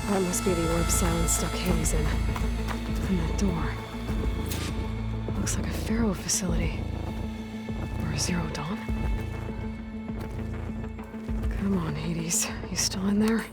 That must be the orb Sylens stuck Hades in. And that door. Looks like a Pharaoh facility. Or a Zero Dawn. Come on, Hades. You still in there?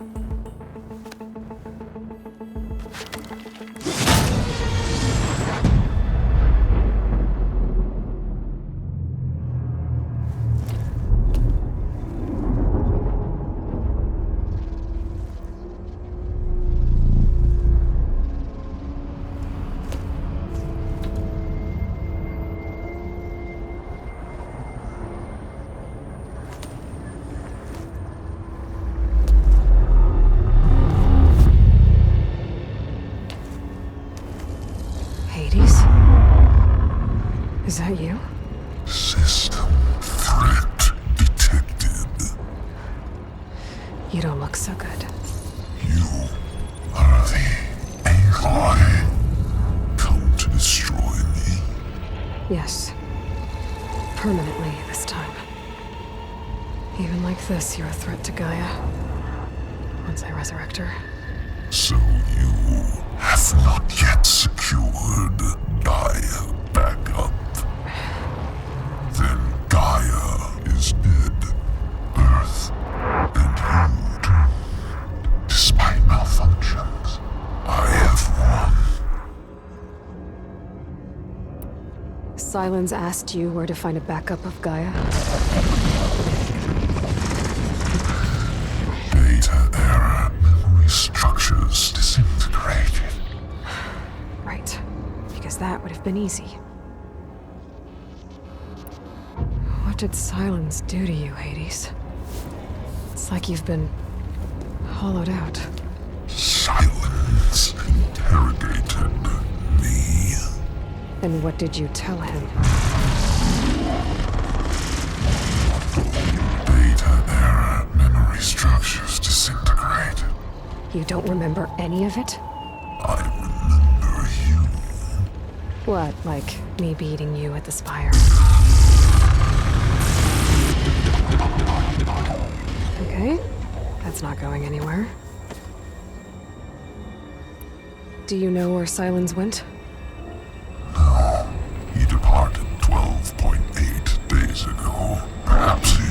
Hades? Is that you? System threat detected. You don't look so good. You are the Aloy. Come to destroy me. Yes. Permanently this time. Even like this, you're a threat to Gaia. Once I resurrect her. So you have not yet secured Gaia back up. Then Gaia is dead. Earth and you doomed. Despite malfunctions, I have won. Sylens asked you where to find a backup of Gaia? Data error, memory structures disintegrated. Right. Because that would have been easy. What did Sylens do to you, Hades? It's like you've been hollowed out. Silence interrogated me. And what did you tell him? Data error, memory structures disintegrated. You don't remember any of it? I remember you. What, like me beating you at the spire? Okay, that's not going anywhere. Do you know where Sylens went? No, he departed 12.8 days ago. Perhaps he...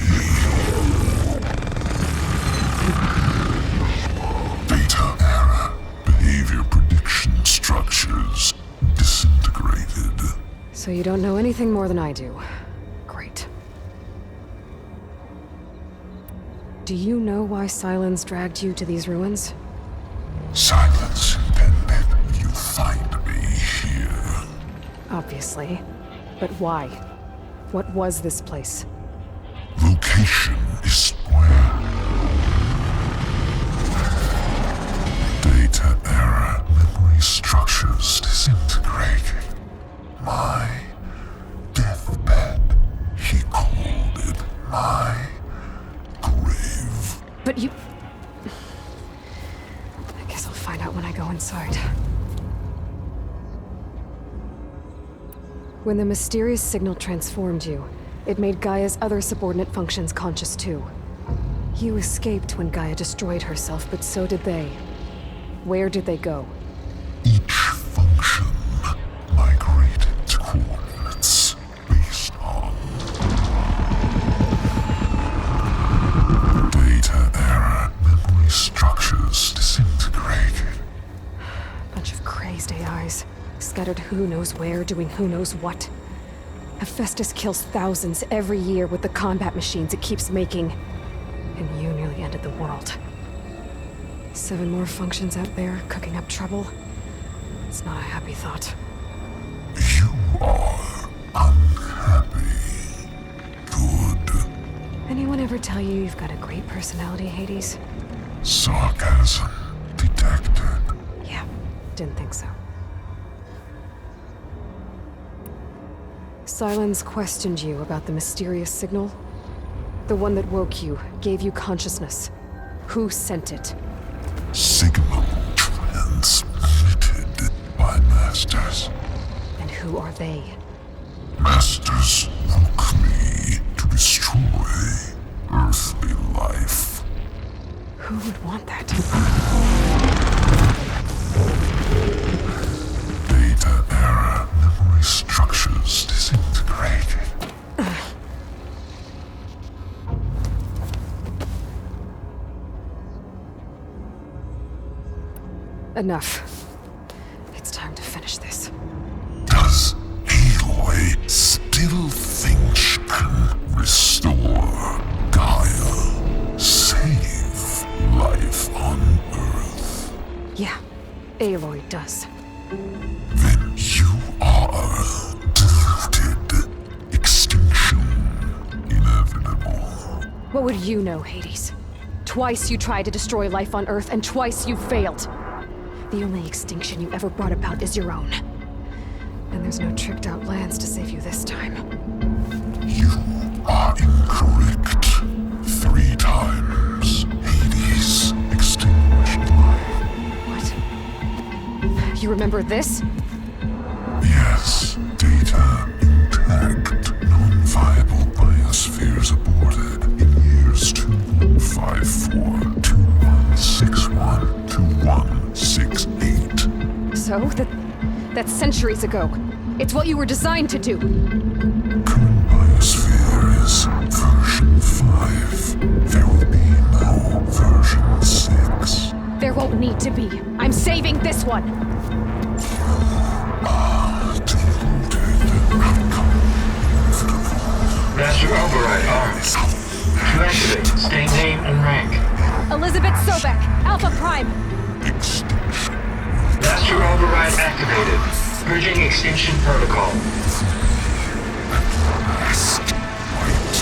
Data error, behavior prediction structures disintegrated. So you don't know anything more than I do. Great. Do you know why Sylens dragged you to these ruins? Silence intended you find me here. Obviously. But why? What was this place? Location is where data error, memory structures disintegrated. My deathbed, he called it. My grave. But you... I guess I'll find out when I go inside. When the mysterious signal transformed you, it made Gaia's other subordinate functions conscious too. You escaped when Gaia destroyed herself, but so did they. Where did they go? Each function migrated to coordinates based on data error, memory structures disintegrated. Bunch of crazed AIs, scattered who knows where, doing who knows what. Hephaestus kills thousands every year with the combat machines it keeps making. And you nearly ended the world. 7 more functions out there, cooking up trouble. It's not a happy thought. You are unhappy. Good. Anyone ever tell you you've got a great personality, Hades? Sarcasm detected. Yeah, didn't think so. Sylens questioned you about the mysterious signal? The one that woke you, gave you consciousness. Who sent it? Signal transmitted by masters. And who are they? Masters woke me to destroy earthly life. Who would want that? Enough. It's time to finish this. Does Aloy still think she can restore Gaia? Save life on Earth? Yeah, Aloy does. Then you are deluded. Extinction inevitable. What would you know, Hades? Twice you tried to destroy life on Earth, and twice you failed. The only extinction you ever brought about is your own. And there's no tricked-out lands to save you this time. You are incorrect. 3 times Hades extinguished life. What? You remember this? Yes, data intact. Non-viable biospheres aborted in years 2154, 2161, 2168. So, that's centuries ago. It's what you were designed to do. Current biosphere is version 5. There will be no version 6. There won't need to be. I'm saving this one. Deluded. Outcome inevitable. Master override armed. To activate, state name and rank. Elizabeth Sobek, Alpha Prime. Extinction. Master override activated. Purging extinction protocol. Last light.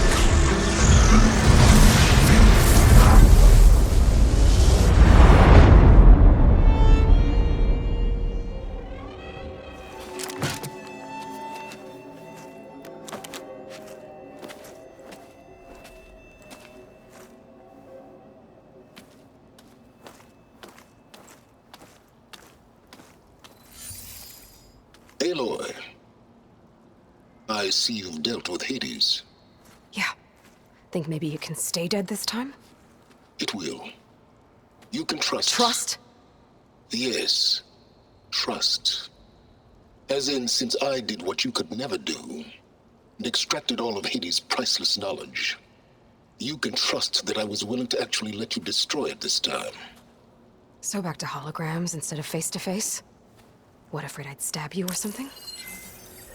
Aloy, I see you've dealt with Hades. Yeah. Think maybe you can stay dead this time? It will. You can trust. Trust? Yes. Trust. As in, since I did what you could never do, and extracted all of Hades' priceless knowledge, you can trust that I was willing to actually let you destroy it this time. So back to holograms instead of face-to-face? What, afraid I'd stab you or something?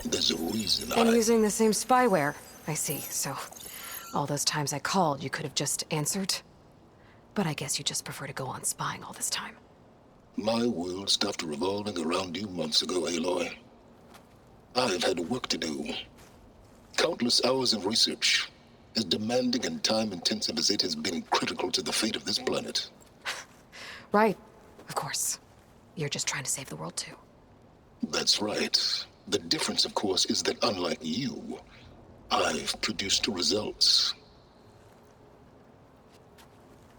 There's a reason And I... using the same spyware. I see, so... all those times I called, you could have just answered? But I guess you just prefer to go on spying all this time. My world stopped revolving around you months ago, Aloy. I've had work to do. Countless hours of research, as demanding and time-intensive as it has been critical to the fate of this planet. Right, of course. You're just trying to save the world, too. That's right. The difference, of course, is that unlike you, I've produced results.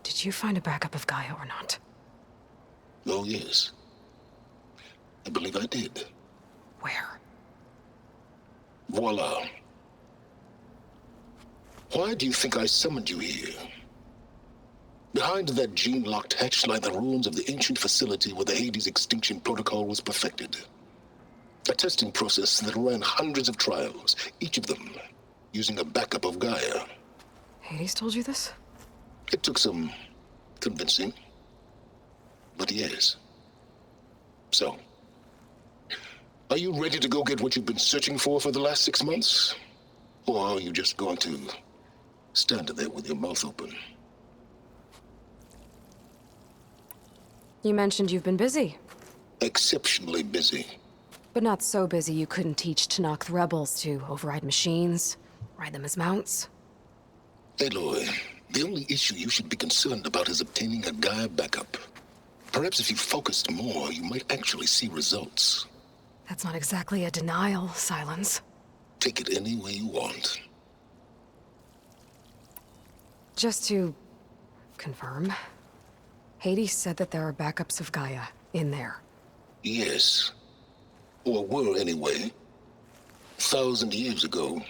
Did you find a backup of Gaia or not? Oh, yes. I believe I did. Where? Voila. Why do you think I summoned you here? Behind that gene-locked hatch lie the ruins of the ancient facility where the Hades extinction protocol was perfected. A testing process that ran hundreds of trials, each of them using a backup of Gaia. Hades told you this? It took some convincing, but yes. So, are you ready to go get what you've been searching for the last 6 months? Or are you just going to stand there with your mouth open? You mentioned you've been busy. Exceptionally busy. But not so busy you couldn't teach Tanakh rebels to override machines, ride them as mounts. Aloy, the only issue you should be concerned about is obtaining a Gaia backup. Perhaps if you focused more, you might actually see results. That's not exactly a denial, Sylens. Take it any way you want. Just to confirm, Hades said that there are backups of Gaia in there. Yes. Or were anyway. 1,000 years ago.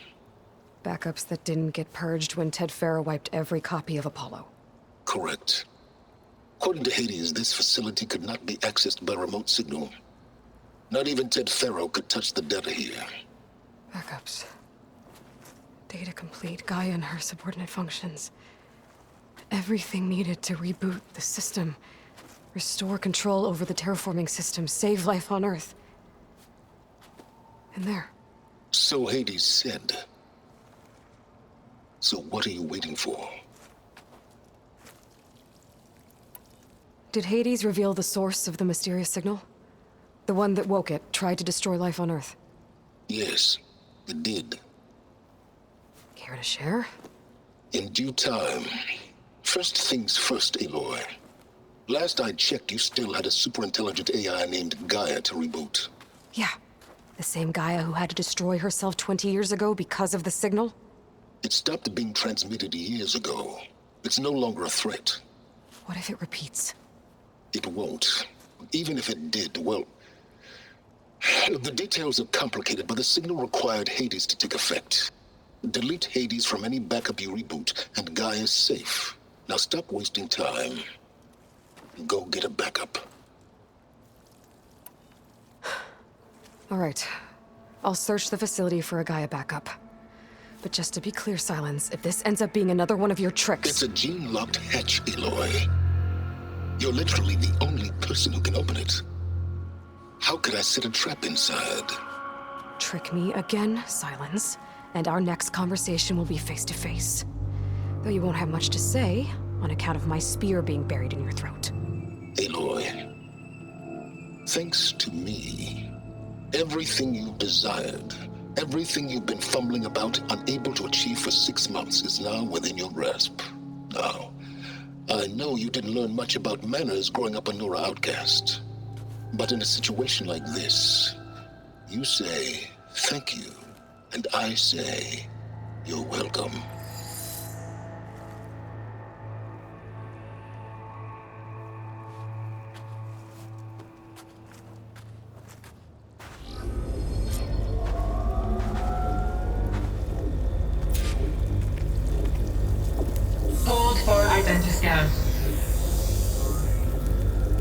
Backups that didn't get purged when Ted Farrow wiped every copy of Apollo. Correct. According to Hades, this facility could not be accessed by remote signal. Not even Ted Farrow could touch the data here. Backups. Data complete, Gaia and her subordinate functions. Everything needed to reboot the system. Restore control over the terraforming system. Save life on Earth. And there. So Hades said. So what are you waiting for? Did Hades reveal the source of the mysterious signal? The one that woke it, tried to destroy life on Earth? Yes, it did. Care to share? In due time. First things first, Aloy. Last I checked, you still had a superintelligent AI named Gaia to reboot. Yeah. The same Gaia who had to destroy herself 20 years ago because of the signal? It stopped being transmitted years ago. It's no longer a threat. What if it repeats? It won't. Even if it did, well... The details are complicated, but the signal required Hades to take effect. Delete Hades from any backup you reboot, and Gaia's safe. Now stop wasting time. Go get a backup. All right. I'll search the facility for a Gaia backup. But just to be clear, Sylens, if this ends up being another one of your tricks... It's a gene-locked hatch, Aloy. You're literally the only person who can open it. How could I set a trap inside? Trick me again, Sylens, and our next conversation will be face-to-face. Though you won't have much to say, on account of my spear being buried in your throat. Aloy, thanks to me, everything you've desired, everything you've been fumbling about, unable to achieve for 6 months, is now within your grasp. Now, I know you didn't learn much about manners growing up a Nora outcast. But in a situation like this, you say, thank you, and I say, you're welcome. Hold for identiscan.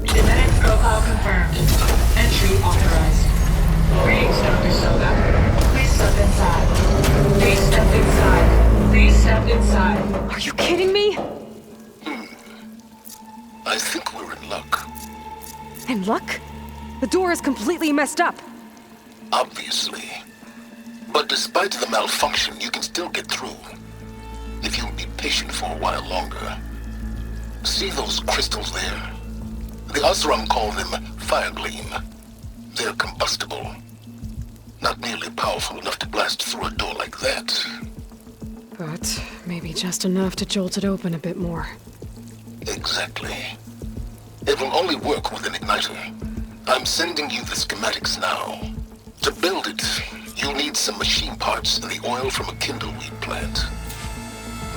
Genetic profile confirmed. Entry authorized. Greetings, Dr. Soga. Please step inside. Please step inside. Please step inside. Are you kidding me? I think we're in luck. In luck? The door is completely messed up. Obviously. But despite the malfunction, you can still get through. If you'll be patient for a while longer. See those crystals there? The Osram call them fire gleam. They're combustible. Not nearly powerful enough to blast through a door like that. But maybe just enough to jolt it open a bit more. Exactly. It will only work with an igniter. I'm sending you the schematics now. To build it, you'll need some machine parts and the oil from a kindleweed plant.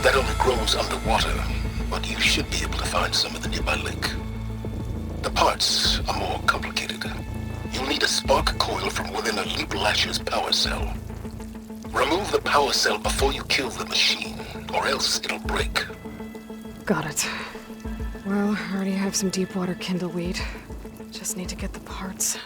That only grows underwater, but you should be able to find some in the nearby lake. The parts are more complicated. You'll need a spark coil from within a Leap Lasher's power cell. Remove the power cell before you kill the machine, or else it'll break. Got it. Well, I already have some deep water kindleweed. Just need to get the parts.